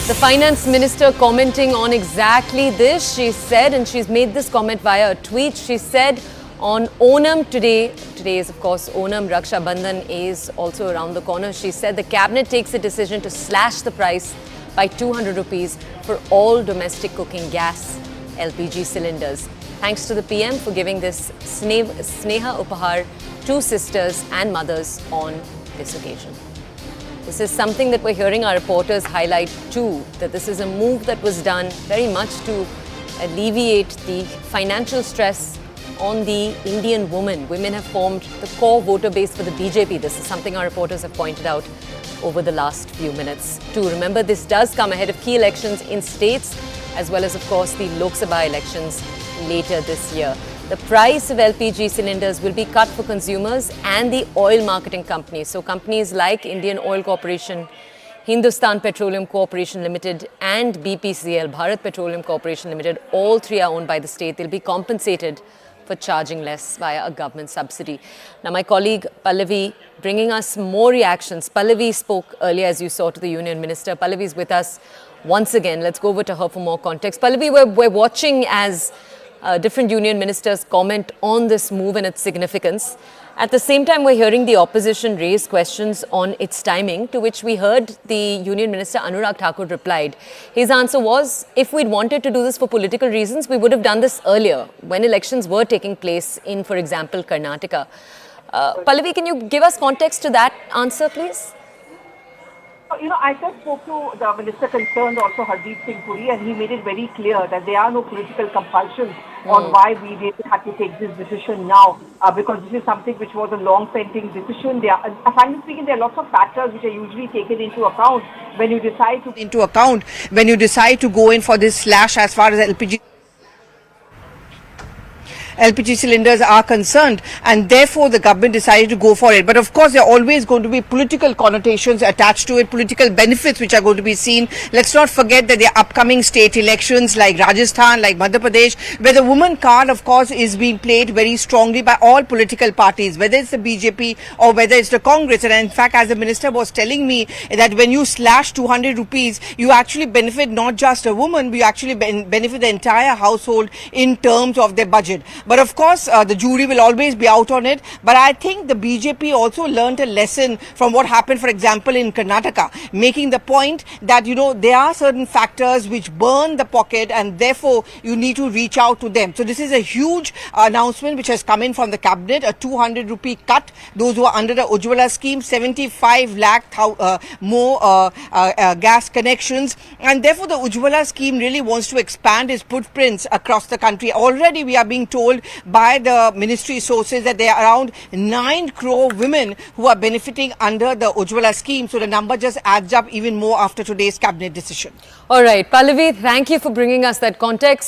The finance minister commenting on exactly this, she said, and she's made this comment via a tweet. She said on Onam today is of course Onam RakshaBandhan is also around the corner. She said the cabinet takes a decision to slash the price by 200 rupees for all domestic cooking gas LPG cylinders. Thanks to the PM for giving this Sneha Upahar to sisters and mothers on this occasion. This is something that we're hearing our reporters highlight too, that this is a move that was done very much to alleviate the financial stress on the Indian woman. Women have formed the core voter base for the BJP. This is something our reporters have pointed out over the last few minutes too. Remember, this does come ahead of key elections in states as well as, of course, the Lok Sabha elections later this year. The price of LPG cylinders will be cut for consumers and the oil marketing companies. So companies like Indian Oil Corporation, Hindustan Petroleum Corporation Limited and BPCL, Bharat Petroleum Corporation Limited, all three are owned by the state. They'll be compensated for charging less via a government subsidy. Now, my colleague Pallavi bringing us more reactions. Pallavi spoke earlier, as you saw, to the Union Minister. Pallavi is with us once again. Let's go over to her for more context. Pallavi, we're watching as different union ministers comment on this move and its significance. At the same time, we're hearing the opposition raise questions on its timing, to which we heard the union minister Anurag Thakur replied. His answer was, if we'd wanted to do this for political reasons, we would have done this earlier, when elections were taking place in, for example, Karnataka. Pallavi, can you give us context to that answer, please? I just spoke to the minister concerned, also Hardeep Singh Puri, and he made it very clear that there are no political compulsions on why we really had to take this decision now, because this is something which was a long-pending decision. Frankly speaking, there are lots of factors which are usually taken into account when you decide to go in for this slash as far as LPG cylinders are concerned, and therefore the government decided to go for it. But of course, there are always going to be political connotations attached to it, political benefits which are going to be seen. Let's not forget that there are upcoming state elections like Rajasthan, like Madhya Pradesh, where the woman card, of course, is being played very strongly by all political parties, whether it's the BJP or whether it's the Congress. And in fact, as the minister was telling me, that when you slash 200 rupees, you actually benefit not just a woman, but you actually benefit the entire household in terms of their budget. But of course, the jury will always be out on it. But I think the BJP also learned a lesson from what happened, for example, in Karnataka, making the point that, there are certain factors which burn the pocket and therefore you need to reach out to them. So this is a huge announcement which has come in from the cabinet, a 200 rupee cut. Those who are under the Ujjwala scheme, 75 lakh more gas connections. And therefore the Ujjwala scheme really wants to expand its footprints across the country. Already we are being told by the ministry sources that there are around 9 crore women who are benefiting under the Ujjwala scheme. So the number just adds up even more after today's cabinet decision. All right, Pallavi, thank you for bringing us that context.